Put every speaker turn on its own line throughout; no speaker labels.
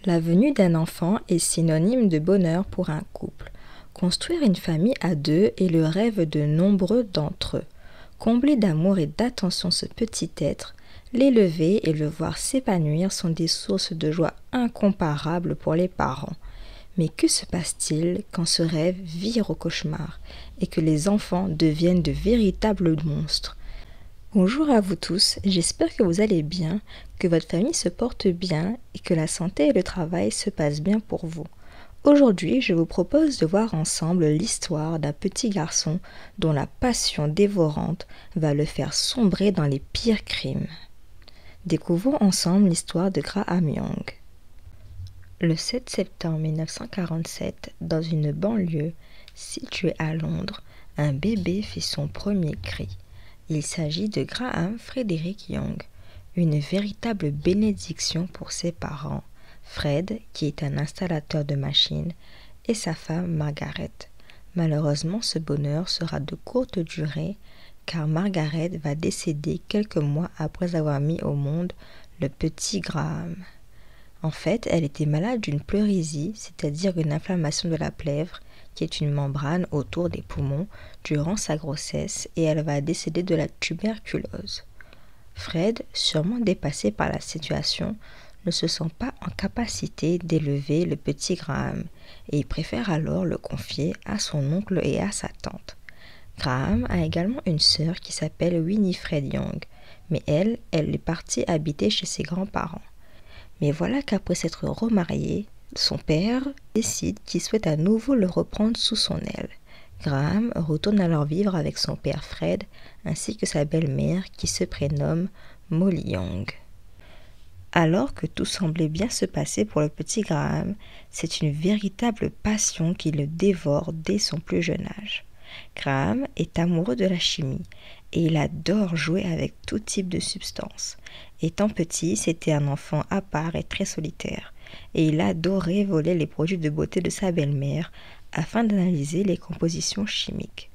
La venue d'un enfant est synonyme de bonheur pour un couple. Construire une famille à deux est le rêve de nombreux d'entre eux. Combler d'amour et d'attention ce petit être, l'élever et le voir s'épanouir sont des sources de joie incomparables pour les parents. Mais que se passe-t-il quand ce rêve vire au cauchemar et que les enfants deviennent de véritables monstres? Bonjour à vous tous, j'espère que vous allez bien, que votre famille se porte bien et que la santé et le travail se passent bien pour vous. Aujourd'hui, je vous propose de voir ensemble l'histoire d'un petit garçon dont la passion dévorante va le faire sombrer dans les pires crimes. Découvrons ensemble l'histoire de Graham Young. Le 7 septembre 1947, dans une banlieue située à Londres, un bébé fit son premier cri. Il s'agit de Graham Frederick Young, une véritable bénédiction pour ses parents, Fred, qui est un installateur de machines, et sa femme Margaret. Malheureusement, ce bonheur sera de courte durée, car Margaret va décéder quelques mois après avoir mis au monde le petit Graham. En fait, elle était malade d'une pleurésie, c'est-à-dire une inflammation de la plèvre, qui est une membrane autour des poumons, durant sa grossesse, et elle va décéder de la tuberculose. Fred, sûrement dépassé par la situation, ne se sent pas en capacité d'élever le petit Graham, et il préfère alors le confier à son oncle et à sa tante. Graham a également une sœur qui s'appelle Winifred Young, mais elle est partie habiter chez ses grands-parents. Mais voilà qu'après s'être remarié, son père décide qu'il souhaite à nouveau le reprendre sous son aile. Graham retourne alors vivre avec son père Fred ainsi que sa belle-mère qui se prénomme Molly Young. Alors que tout semblait bien se passer pour le petit Graham, c'est une véritable passion qui le dévore dès son plus jeune âge. Graham est amoureux de la chimie et il adore jouer avec tout type de substances. Étant petit, c'était un enfant à part et très solitaire, et il adorait voler les produits de beauté de sa belle-mère afin d'analyser les compositions chimiques.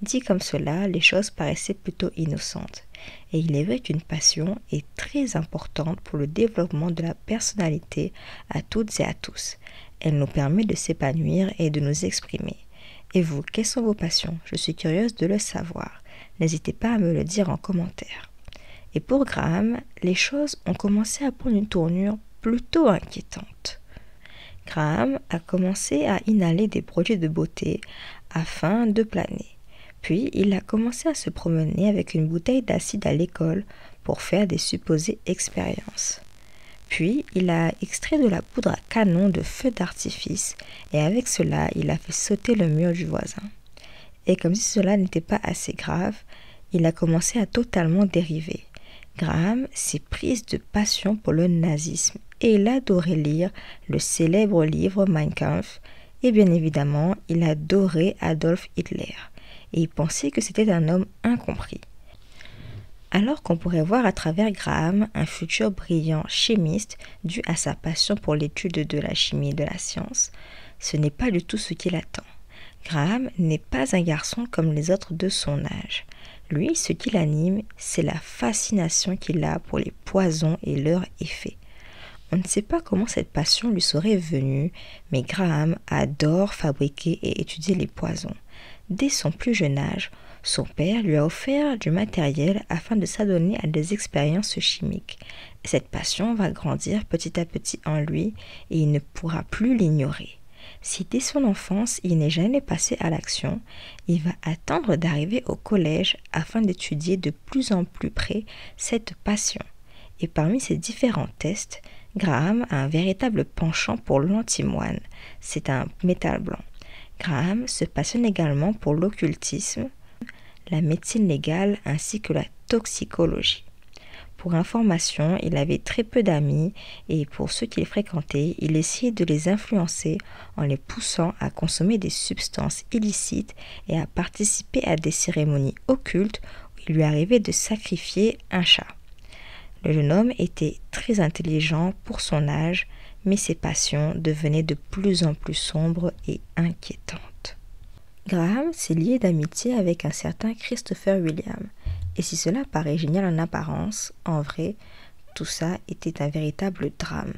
Dit comme cela, les choses paraissaient plutôt innocentes, et il est vrai qu'une passion est très importante pour le développement de la personnalité à toutes et à tous. Elle nous permet de s'épanouir et de nous exprimer. Et vous, quelles sont vos passions? Je suis curieuse de le savoir. N'hésitez pas à me le dire en commentaire. Et pour Graham, les choses ont commencé à prendre une tournure plutôt inquiétante. Graham a commencé à inhaler des produits de beauté afin de planer. Puis, il a commencé à se promener avec une bouteille d'acide à l'école pour faire des supposées expériences. Puis, il a extrait de la poudre à canon de feu d'artifice et avec cela, il a fait sauter le mur du voisin. Et comme si cela n'était pas assez grave, il a commencé à totalement dériver. Graham s'est prise de passion pour le nazisme et il adorait lire le célèbre livre Mein Kampf et bien évidemment, il adorait Adolf Hitler et il pensait que c'était un homme incompris. Alors qu'on pourrait voir à travers Graham un futur brillant chimiste dû à sa passion pour l'étude de la chimie et de la science, ce n'est pas du tout ce qu'il attend. Graham n'est pas un garçon comme les autres de son âge. Lui, ce qui l'anime, c'est la fascination qu'il a pour les poisons et leurs effets. On ne sait pas comment cette passion lui serait venue, mais Graham adore fabriquer et étudier les poisons. Dès son plus jeune âge, son père lui a offert du matériel afin de s'adonner à des expériences chimiques. Cette passion va grandir petit à petit en lui et il ne pourra plus l'ignorer. Si dès son enfance il n'est jamais passé à l'action, il va attendre d'arriver au collège afin d'étudier de plus en plus près cette passion. Et parmi ces différents tests, Graham a un véritable penchant pour l'antimoine, c'est un métal blanc. Graham se passionne également pour l'occultisme, la médecine légale ainsi que la toxicologie. Pour information, il avait très peu d'amis et pour ceux qu'il fréquentait, il essayait de les influencer en les poussant à consommer des substances illicites et à participer à des cérémonies occultes où il lui arrivait de sacrifier un chat. Le jeune homme était très intelligent pour son âge, mais ses passions devenaient de plus en plus sombres et inquiétantes. Graham s'est lié d'amitié avec un certain Christopher William, et si cela paraît génial en apparence, en vrai, tout ça était un véritable drame.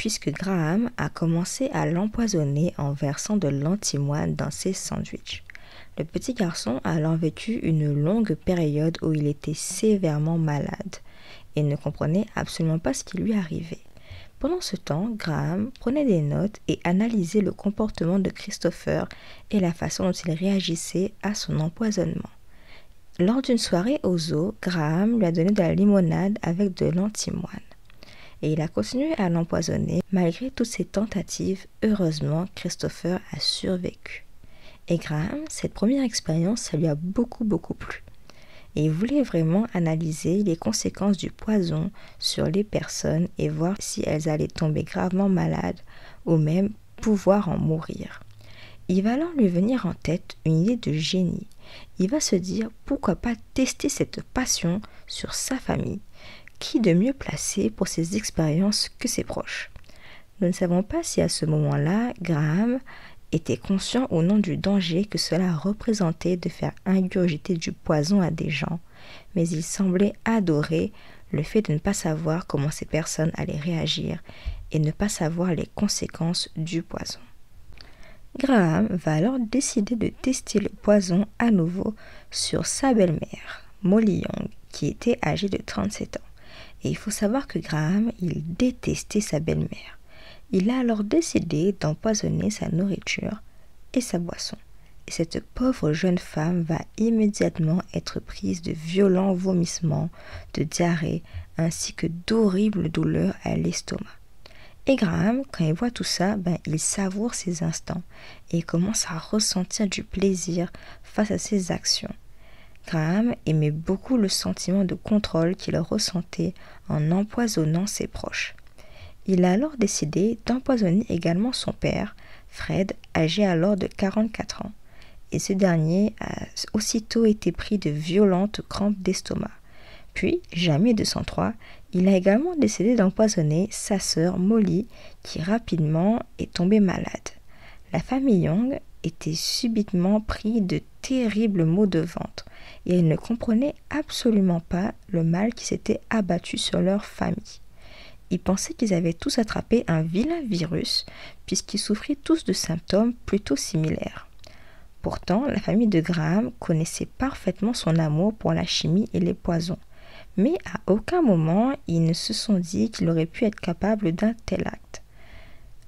puisque Graham a commencé à l'empoisonner en versant de l'antimoine dans ses sandwichs. Le petit garçon a alors vécu une longue période où il était sévèrement malade et ne comprenait absolument pas ce qui lui arrivait. Pendant ce temps, Graham prenait des notes et analysait le comportement de Christopher et la façon dont il réagissait à son empoisonnement. Lors d'une soirée au zoo, Graham lui a donné de la limonade avec de l'antimoine. Et il a continué à l'empoisonner. Malgré toutes ses tentatives, heureusement, Christopher a survécu. Et Graham, cette première expérience, ça lui a beaucoup plu. Et il voulait vraiment analyser les conséquences du poison sur les personnes et voir si elles allaient tomber gravement malades ou même pouvoir en mourir. Il va alors lui venir en tête une idée de génie. Il va se dire pourquoi pas tester cette passion sur sa famille. Qui de mieux placé pour ces expériences que ses proches? Nous ne savons pas si à ce moment-là, Graham était conscient ou non du danger que cela représentait de faire ingurgiter du poison à des gens, mais il semblait adorer le fait de ne pas savoir comment ces personnes allaient réagir et ne pas savoir les conséquences du poison. Graham va alors décider de tester le poison à nouveau sur sa belle-mère, Molly Young, qui était âgée de 37 ans. Et il faut savoir que Graham, il détestait sa belle-mère. Il a alors décidé d'empoisonner sa nourriture et sa boisson. Et cette pauvre jeune femme va immédiatement être prise de violents vomissements, de diarrhée, ainsi que d'horribles douleurs à l'estomac. Et Graham, quand il voit tout ça, il savoure ses instants et il commence à ressentir du plaisir face à ses actions. Graham aimait beaucoup le sentiment de contrôle qu'il ressentait en empoisonnant ses proches. Il a alors décidé d'empoisonner également son père, Fred, âgé alors de 44 ans. Et ce dernier a aussitôt été pris de violentes crampes d'estomac. Puis, jamais de sang-froid, il a également décidé d'empoisonner sa sœur Molly, qui rapidement est tombée malade. La famille Young était subitement pris de terribles maux de ventre et elle ne comprenait absolument pas le mal qui s'était abattu sur leur famille. Ils pensaient qu'ils avaient tous attrapé un vilain virus puisqu'ils souffraient tous de symptômes plutôt similaires. Pourtant, la famille de Graham connaissait parfaitement son amour pour la chimie et les poisons. Mais à aucun moment, ils ne se sont dit qu'il aurait pu être capable d'un tel acte.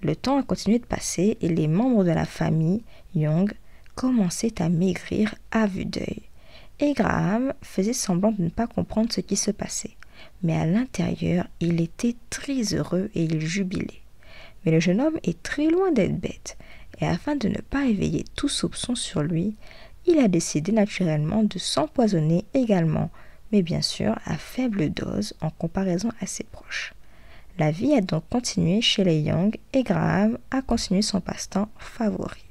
Le temps a continué de passer et les membres de la famille Young commençaient à maigrir à vue d'œil. Et Graham faisait semblant de ne pas comprendre ce qui se passait. Mais à l'intérieur, il était très heureux et il jubilait. Mais le jeune homme est très loin d'être bête. Et afin de ne pas éveiller tout soupçon sur lui, il a décidé naturellement de s'empoisonner également, mais bien sûr à faible dose en comparaison à ses proches. La vie a donc continué chez les Young et Graham a continué son passe-temps favori.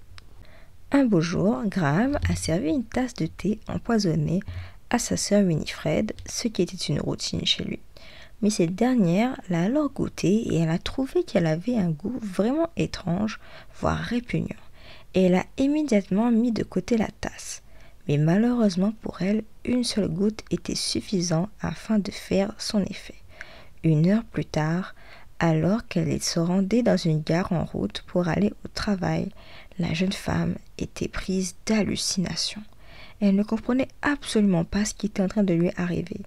Un beau jour, Graham a servi une tasse de thé empoisonné à sa sœur Winifred, ce qui était une routine chez lui. Mais cette dernière l'a alors goûté et elle a trouvé qu'elle avait un goût vraiment étrange, voire répugnant. Et elle a immédiatement mis de côté la tasse. Mais malheureusement pour elle, une seule goutte était suffisante afin de faire son effet. 1 heure plus tard, alors qu'elle se rendait dans une gare en route pour aller au travail, la jeune femme était prise d'hallucinations. Elle ne comprenait absolument pas ce qui était en train de lui arriver.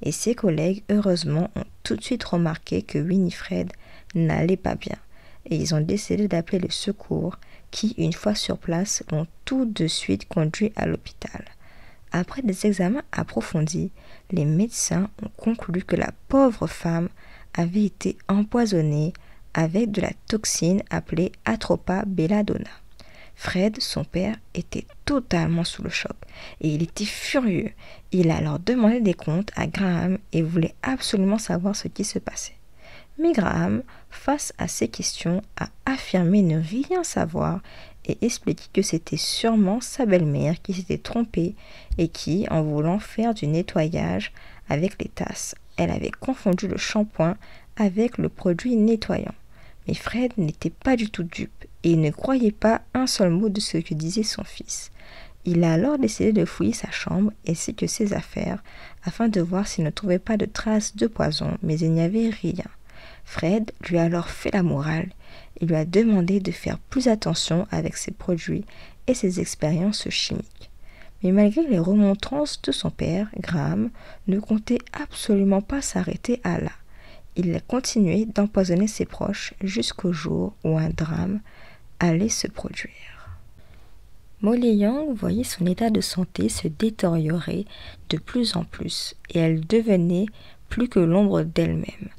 Et ses collègues, heureusement, ont tout de suite remarqué que Winifred n'allait pas bien. Et ils ont décidé d'appeler le secours qui, une fois sur place, l'ont tout de suite conduit à l'hôpital. Après des examens approfondis, les médecins ont conclu que la pauvre femme avait été empoisonnée avec de la toxine appelée Atropa belladonna. Fred, son père, était totalement sous le choc et il était furieux. Il a alors demandé des comptes à Graham et voulait absolument savoir ce qui se passait. Mais Graham, face à ces questions, a affirmé ne rien savoir et expliqué que c'était sûrement sa belle-mère qui s'était trompée et qui, en voulant faire du nettoyage avec les tasses, elle avait confondu le shampoing avec le produit nettoyant. Mais Fred n'était pas du tout dupe et il ne croyait pas un seul mot de ce que disait son fils. Il a alors décidé de fouiller sa chambre ainsi que ses affaires afin de voir s'il ne trouvait pas de traces de poison, mais il n'y avait rien. Fred lui a alors fait la morale et lui a demandé de faire plus attention avec ses produits et ses expériences chimiques. Mais malgré les remontrances de son père, Graham ne comptait absolument pas s'arrêter à là. Il a continué d'empoisonner ses proches jusqu'au jour où un drame allait se produire. Molly Young voyait son état de santé se détériorer de plus en plus et elle devenait plus que l'ombre d'elle-même.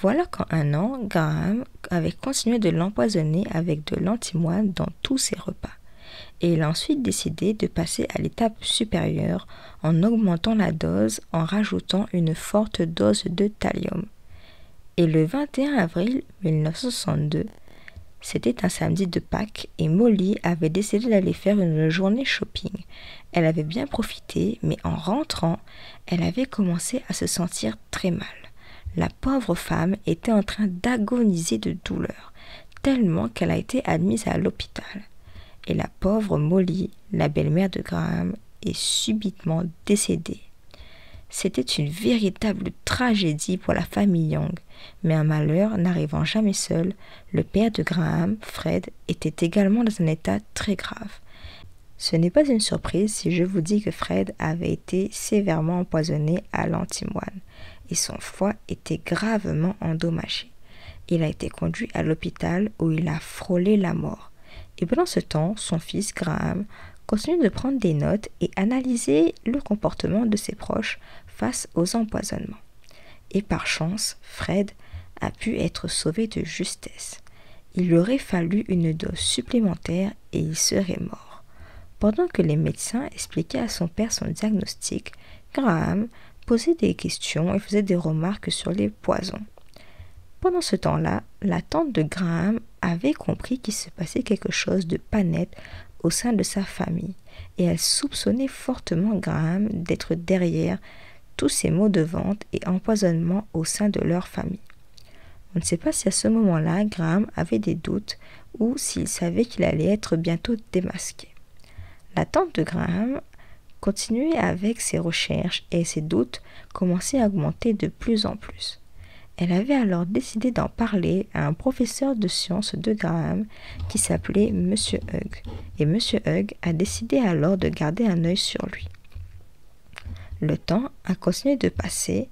Voilà qu'en un an, Graham avait continué de l'empoisonner avec de l'antimoine dans tous ses repas. Et il a ensuite décidé de passer à l'étape supérieure en augmentant la dose en rajoutant une forte dose de thallium. Et le 21 avril 1962, c'était un samedi de Pâques et Molly avait décidé d'aller faire une journée shopping. Elle avait bien profité, mais en rentrant, elle avait commencé à se sentir très mal. La pauvre femme était en train d'agoniser de douleur, tellement qu'elle a été admise à l'hôpital. Et la pauvre Molly, la belle-mère de Graham, est subitement décédée. C'était une véritable tragédie pour la famille Young, mais un malheur n'arrivant jamais seul, le père de Graham, Fred, était également dans un état très grave. Ce n'est pas une surprise si je vous dis que Fred avait été sévèrement empoisonné à l'antimoine et son foie était gravement endommagé. Il a été conduit à l'hôpital où il a frôlé la mort. Et pendant ce temps, son fils Graham continue de prendre des notes et analyser le comportement de ses proches face aux empoisonnements. Et par chance, Fred a pu être sauvé de justesse. Il lui aurait fallu une dose supplémentaire et il serait mort. Pendant que les médecins expliquaient à son père son diagnostic, Graham posait des questions et faisait des remarques sur les poisons. Pendant ce temps-là, la tante de Graham avait compris qu'il se passait quelque chose de pas net au sein de sa famille et elle soupçonnait fortement Graham d'être derrière tous ces maux de ventre et empoisonnements au sein de leur famille. On ne sait pas si à ce moment-là, Graham avait des doutes ou s'il savait qu'il allait être bientôt démasqué. La tante de Graham continuait avec ses recherches et ses doutes commençaient à augmenter de plus en plus. Elle avait alors décidé d'en parler à un professeur de sciences de Graham qui s'appelait Monsieur Hugg. Et Monsieur Hugg a décidé alors de garder un œil sur lui. Le temps a continué de passer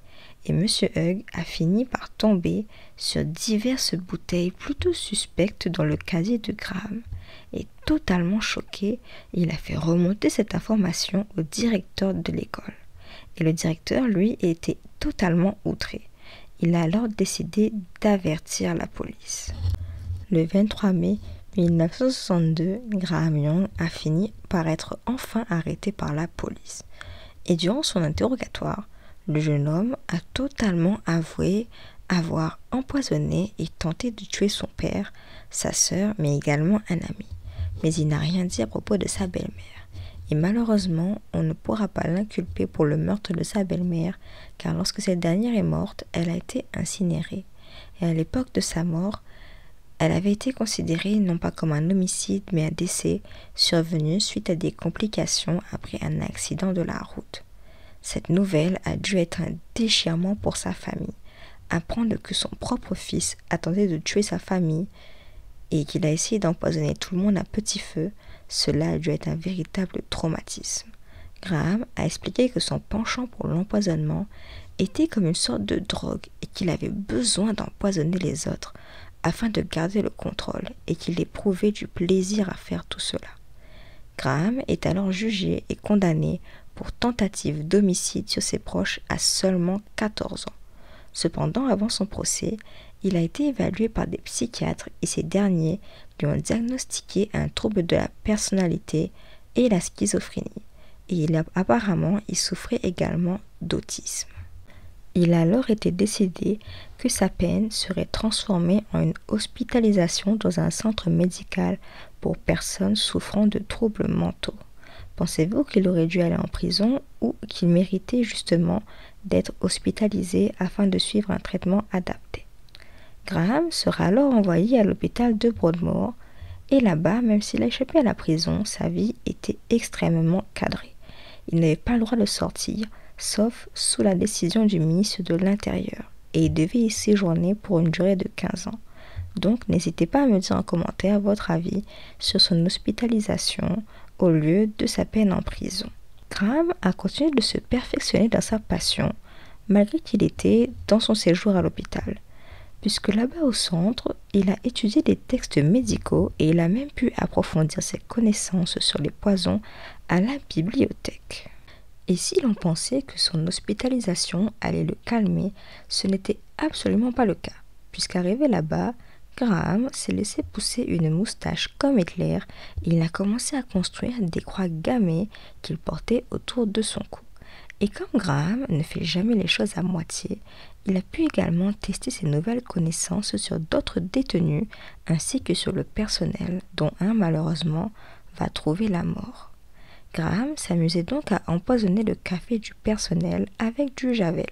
et Monsieur Hugg a fini par tomber sur diverses bouteilles plutôt suspectes dans le casier de Graham. Et totalement choqué, il a fait remonter cette information au directeur de l'école. Et le directeur, lui, était totalement outré. Il a alors décidé d'avertir la police. Le 23 mai 1962, Graham Young a fini par être enfin arrêté par la police. Et durant son interrogatoire, le jeune homme a totalement avoué avoir empoisonné et tenté de tuer son père, sa sœur, mais également un ami. Mais il n'a rien dit à propos de sa belle-mère. Et malheureusement, on ne pourra pas l'inculper pour le meurtre de sa belle-mère, car lorsque cette dernière est morte, elle a été incinérée. Et à l'époque de sa mort, elle avait été considérée non pas comme un homicide, mais un décès survenu suite à des complications après un accident de la route. Cette nouvelle a dû être un déchirement pour sa famille. Apprendre que son propre fils a tenté de tuer sa famille et qu'il a essayé d'empoisonner tout le monde à petit feu, cela a dû être un véritable traumatisme. Graham a expliqué que son penchant pour l'empoisonnement était comme une sorte de drogue et qu'il avait besoin d'empoisonner les autres afin de garder le contrôle et qu'il éprouvait du plaisir à faire tout cela. Graham est alors jugé et condamné pour tentative d'homicide sur ses proches à seulement 14 ans. Cependant, avant son procès, il a été évalué par des psychiatres et ces derniers lui ont diagnostiqué un trouble de la personnalité et la schizophrénie. Et apparemment, il souffrait également d'autisme. Il a alors été décidé que sa peine serait transformée en une hospitalisation dans un centre médical pour personnes souffrant de troubles mentaux. Pensez-vous qu'il aurait dû aller en prison ou qu'il méritait justement d'être hospitalisé afin de suivre un traitement adapté? Graham sera alors envoyé à l'hôpital de Broadmoor et là-bas, même s'il a échappé à la prison, sa vie était extrêmement cadrée. Il n'avait pas le droit de sortir, sauf sous la décision du ministre de l'Intérieur. et il devait y séjourner pour une durée de 15 ans. Donc, n'hésitez pas à me dire en commentaire votre avis sur son hospitalisation au lieu de sa peine en prison. Graham a continué de se perfectionner dans sa passion, malgré qu'il était dans son séjour à l'hôpital. Puisque là-bas au centre, il a étudié des textes médicaux et il a même pu approfondir ses connaissances sur les poisons à la bibliothèque. Et si l'on pensait que son hospitalisation allait le calmer, ce n'était absolument pas le cas. Puisqu'arrivé là-bas, Graham s'est laissé pousser une moustache comme Hitler et il a commencé à construire des croix gammées qu'il portait autour de son cou. Et comme Graham ne fait jamais les choses à moitié, il a pu également tester ses nouvelles connaissances sur d'autres détenus ainsi que sur le personnel, dont un malheureusement va trouver la mort. Graham s'amusait donc à empoisonner le café du personnel avec du javel.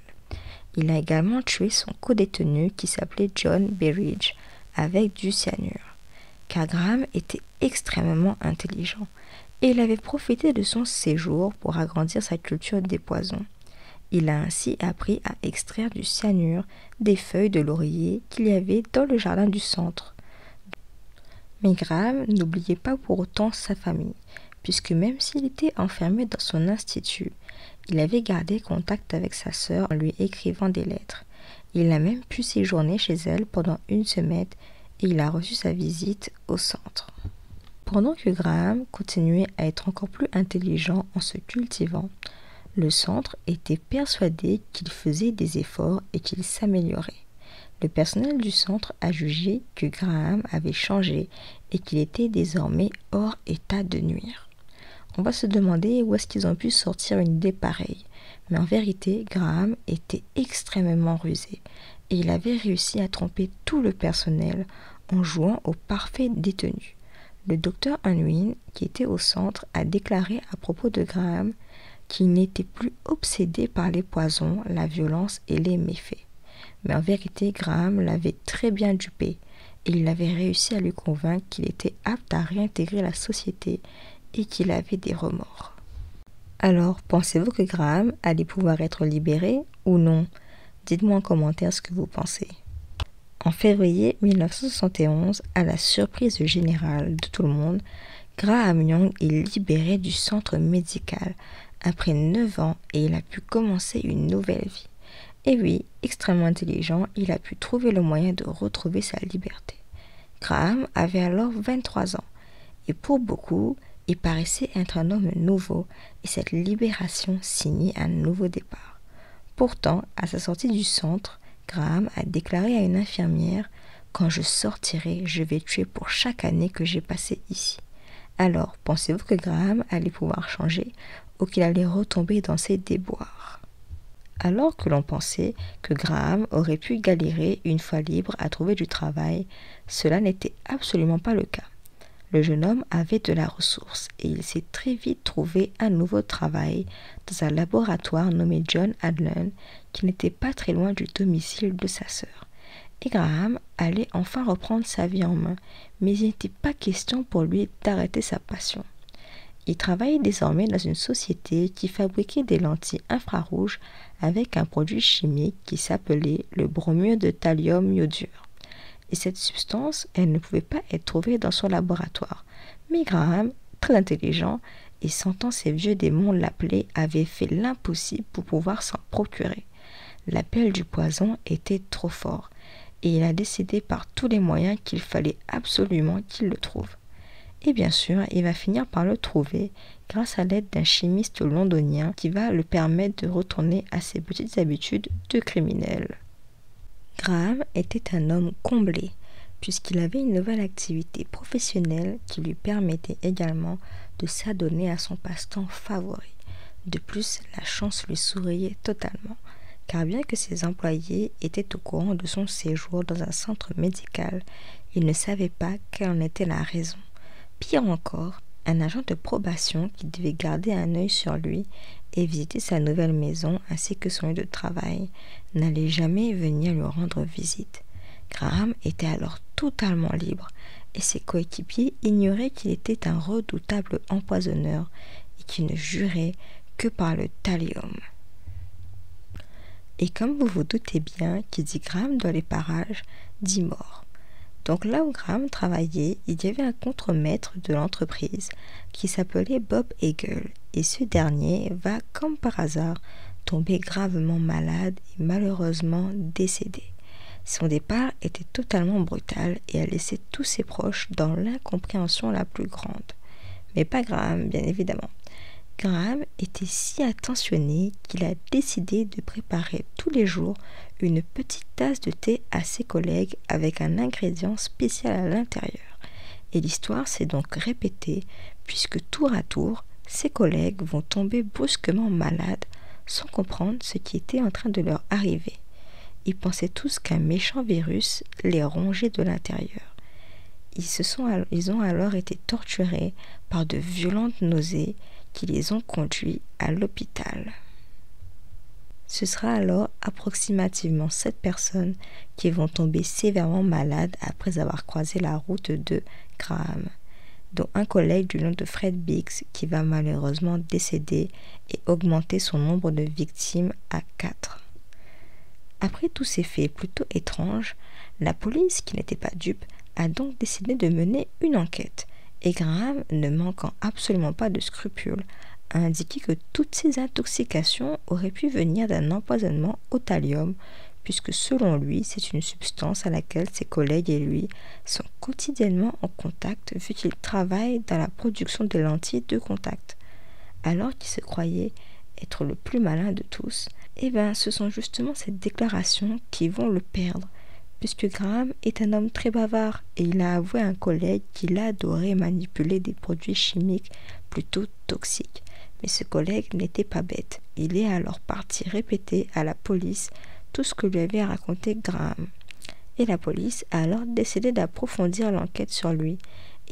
Il a également tué son co-détenu qui s'appelait John Berridge avec du cyanure. Car Graham était extrêmement intelligent et il avait profité de son séjour pour agrandir sa culture des poisons. Il a ainsi appris à extraire du cyanure des feuilles de laurier qu'il y avait dans le jardin du centre. Mais Graham n'oubliait pas pour autant sa famille, puisque même s'il était enfermé dans son institut, il avait gardé contact avec sa sœur en lui écrivant des lettres. Il a même pu séjourner chez elle pendant une semaine et il a reçu sa visite au centre. Pendant que Graham continuait à être encore plus intelligent en se cultivant, le centre était persuadé qu'il faisait des efforts et qu'il s'améliorait. Le personnel du centre a jugé que Graham avait changé et qu'il était désormais hors état de nuire. On va se demander où est-ce qu'ils ont pu sortir une idée pareille. Mais en vérité, Graham était extrêmement rusé et il avait réussi à tromper tout le personnel en jouant au parfait détenu. Le docteur Unwin, qui était au centre, a déclaré à propos de Graham qu'il n'était plus obsédé par les poisons, la violence et les méfaits. Mais en vérité, Graham l'avait très bien dupé et il avait réussi à lui convaincre qu'il était apte à réintégrer la société et qu'il avait des remords. Alors, pensez-vous que Graham allait pouvoir être libéré ou non? Dites-moi en commentaire ce que vous pensez. En février 1971, à la surprise générale de tout le monde, Graham Young est libéré du centre médical après 9 ans et il a pu commencer une nouvelle vie. Et oui, extrêmement intelligent, il a pu trouver le moyen de retrouver sa liberté. Graham avait alors 23 ans et pour beaucoup, il paraissait être un homme nouveau et cette libération signait un nouveau départ. Pourtant, à sa sortie du centre, Graham a déclaré à une infirmière « Quand je sortirai, je vais tuer pour chaque année que j'ai passée ici ». Alors, pensez-vous que Graham allait pouvoir changer ou qu'il allait retomber dans ses déboires? Alors que l'on pensait que Graham aurait pu galérer une fois libre à trouver du travail, cela n'était absolument pas le cas. Le jeune homme avait de la ressource et il s'est très vite trouvé un nouveau travail dans un laboratoire nommé John Adlon qui n'était pas très loin du domicile de sa sœur. Et Graham allait enfin reprendre sa vie en main, mais il n'était pas question pour lui d'arrêter sa passion. Il travaillait désormais dans une société qui fabriquait des lentilles infrarouges avec un produit chimique qui s'appelait le bromure de thallium iodure. Et cette substance, elle ne pouvait pas être trouvée dans son laboratoire. Mais Graham, très intelligent, et sentant ses vieux démons l'appeler, avait fait l'impossible pour pouvoir s'en procurer. L'appel du poison était trop fort, et il a décidé par tous les moyens qu'il fallait absolument qu'il le trouve. Et bien sûr, il va finir par le trouver grâce à l'aide d'un chimiste londonien qui va le permettre de retourner à ses petites habitudes de criminel. Graham était un homme comblé puisqu'il avait une nouvelle activité professionnelle qui lui permettait également de s'adonner à son passe-temps favori. De plus, la chance lui souriait totalement, car bien que ses employés étaient au courant de son séjour dans un centre médical, ils ne savaient pas quelle en était la raison. Pire encore, un agent de probation qui devait garder un œil sur lui et visiter sa nouvelle maison ainsi que son lieu de travail n'allait jamais venir lui rendre visite. Graham était alors totalement libre et ses coéquipiers ignoraient qu'il était un redoutable empoisonneur et qu'il ne jurait que par le thallium. Et comme vous vous doutez bien, qui dit Graham dans les parages, dit mort. Donc là où Graham travaillait, il y avait un contremaître de l'entreprise qui s'appelait Bob Hagel. Et ce dernier va, comme par hasard, tomber gravement malade et malheureusement décédé. Son départ était totalement brutal et a laissé tous ses proches dans l'incompréhension la plus grande. Mais pas Graham, bien évidemment. Graham était si attentionné qu'il a décidé de préparer tous les jours une petite tasse de thé à ses collègues avec un ingrédient spécial à l'intérieur. Et l'histoire s'est donc répétée puisque tour à tour, ses collègues vont tomber brusquement malades sans comprendre ce qui était en train de leur arriver. Ils pensaient tous qu'un méchant virus les rongeait de l'intérieur. Ils ont alors été torturés par de violentes nausées qui les ont conduits à l'hôpital. Ce sera alors approximativement 7 personnes qui vont tomber sévèrement malades après avoir croisé la route de Graham, dont un collègue du nom de Fred Biggs qui va malheureusement décéder et augmenter son nombre de victimes à 4. Après tous ces faits plutôt étranges, la police, qui n'était pas dupe, a donc décidé de mener une enquête. Et Graham, ne manquant absolument pas de scrupules, a indiqué que toutes ces intoxications auraient pu venir d'un empoisonnement au thallium, puisque selon lui, c'est une substance à laquelle ses collègues et lui sont quotidiennement en contact vu qu'ils travaillent dans la production de lentilles de contact. Alors qu'il se croyait être le plus malin de tous, ce sont justement ces déclarations qui vont le perdre, puisque Graham est un homme très bavard et il a avoué à un collègue qu'il adorait manipuler des produits chimiques plutôt toxiques. Mais ce collègue n'était pas bête. Il est alors parti répéter à la police tout ce que lui avait raconté Graham. Et la police a alors décidé d'approfondir l'enquête sur lui.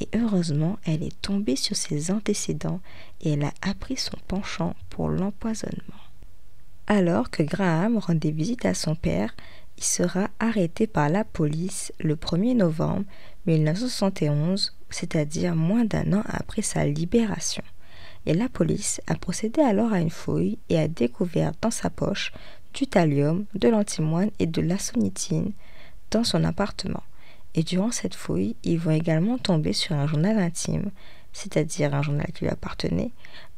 Et heureusement, elle est tombée sur ses antécédents et elle a appris son penchant pour l'empoisonnement. Alors que Graham rendait visite à son père, il sera arrêté par la police le 1er novembre 1971, c'est-à-dire moins d'1 an après sa libération. Et la police a procédé alors à une fouille et a découvert dans sa poche du thallium, de l'antimoine et de l'asonitine dans son appartement. Et durant cette fouille, ils vont également tomber sur un journal intime, c'est-à-dire un journal qui lui appartenait,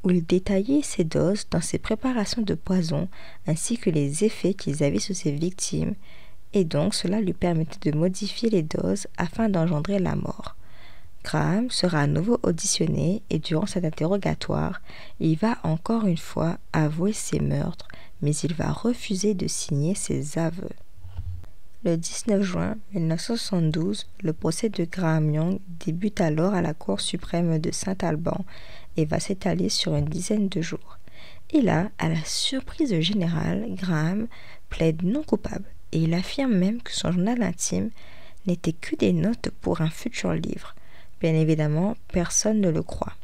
où il détaillait ses doses dans ses préparations de poison ainsi que les effets qu'ils avaient sur ses victimes, et donc cela lui permettait de modifier les doses afin d'engendrer la mort. Graham sera à nouveau auditionné et durant cet interrogatoire, il va encore une fois avouer ses meurtres, mais il va refuser de signer ses aveux. Le 19 juin 1972, le procès de Graham Young débute alors à la Cour suprême de Saint-Alban et va s'étaler sur une dizaine de jours. Et là, à la surprise générale, Graham plaide non coupable et il affirme même que son journal intime n'était que des notes pour un futur livre. Bien évidemment, personne ne le croit.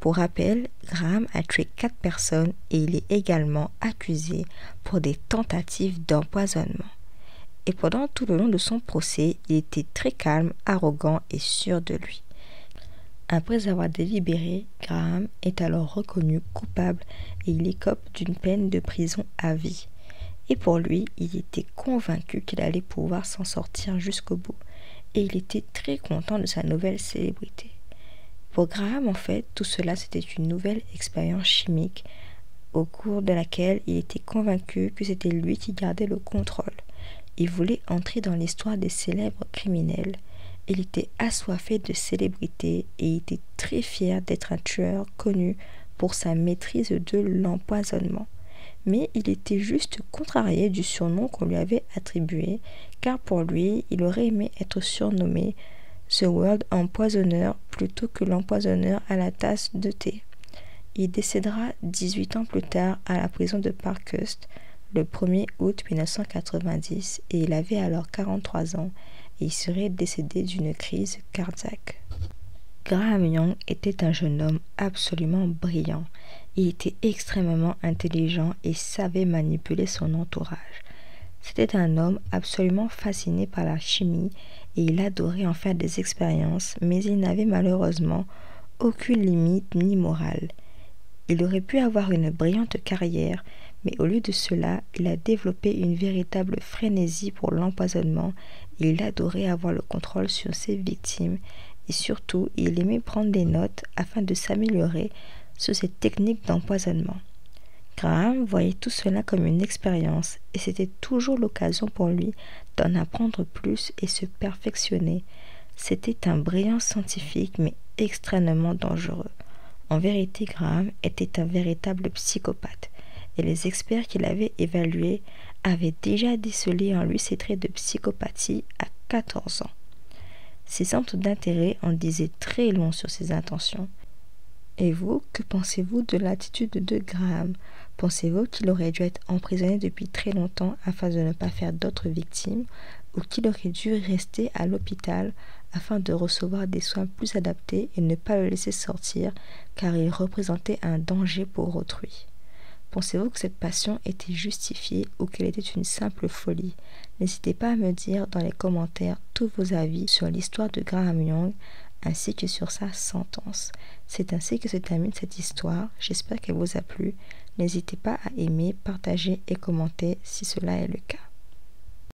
Pour rappel, Graham a tué 4 personnes et il est également accusé pour des tentatives d'empoisonnement. Et pendant tout le long de son procès, il était très calme, arrogant et sûr de lui. Après avoir délibéré, Graham est alors reconnu coupable et il écope d'une peine de prison à vie. Et pour lui, il était convaincu qu'il allait pouvoir s'en sortir jusqu'au bout. Et il était très content de sa nouvelle célébrité. Pour Graham, en fait, tout cela c'était une nouvelle expérience chimique au cours de laquelle il était convaincu que c'était lui qui gardait le contrôle. Il voulait entrer dans l'histoire des célèbres criminels. Il était assoiffé de célébrité et il était très fier d'être un tueur connu pour sa maîtrise de l'empoisonnement. Mais il était juste contrarié du surnom qu'on lui avait attribué, car pour lui, il aurait aimé être surnommé The World Empoisonneur plutôt que l'empoisonneur à la tasse de thé. Il décédera 18 ans plus tard à la prison de Parkhurst, le 1er août 1990, et il avait alors 43 ans, et il serait décédé d'une crise cardiaque. Graham Young était un jeune homme absolument brillant. Il était extrêmement intelligent et savait manipuler son entourage. C'était un homme absolument fasciné par la chimie et il adorait en faire des expériences, mais il n'avait malheureusement aucune limite ni morale. Il aurait pu avoir une brillante carrière, Mais au lieu de cela, il a développé une véritable frénésie pour l'empoisonnement et il adorait avoir le contrôle sur ses victimes et surtout, il aimait prendre des notes afin de s'améliorer sur ses techniques d'empoisonnement. Graham voyait tout cela comme une expérience et c'était toujours l'occasion pour lui d'en apprendre plus et se perfectionner. C'était un brillant scientifique mais extrêmement dangereux. En vérité, Graham était un véritable psychopathe et les experts qu'il avait évalués avaient déjà décelé en lui ses traits de psychopathie à 14 ans. Ses centres d'intérêt en disaient très long sur ses intentions. Et vous, que pensez-vous de l'attitude de Graham? Pensez-vous qu'il aurait dû être emprisonné depuis très longtemps afin de ne pas faire d'autres victimes ou qu'il aurait dû rester à l'hôpital afin de recevoir des soins plus adaptés et ne pas le laisser sortir car il représentait un danger pour autrui? Pensez-vous que cette passion était justifiée ou qu'elle était une simple folie? N'hésitez pas à me dire dans les commentaires tous vos avis sur l'histoire de Graham Young ainsi que sur sa sentence. C'est ainsi que se termine cette histoire. J'espère qu'elle vous a plu. N'hésitez pas à aimer, partager et commenter si cela est le cas.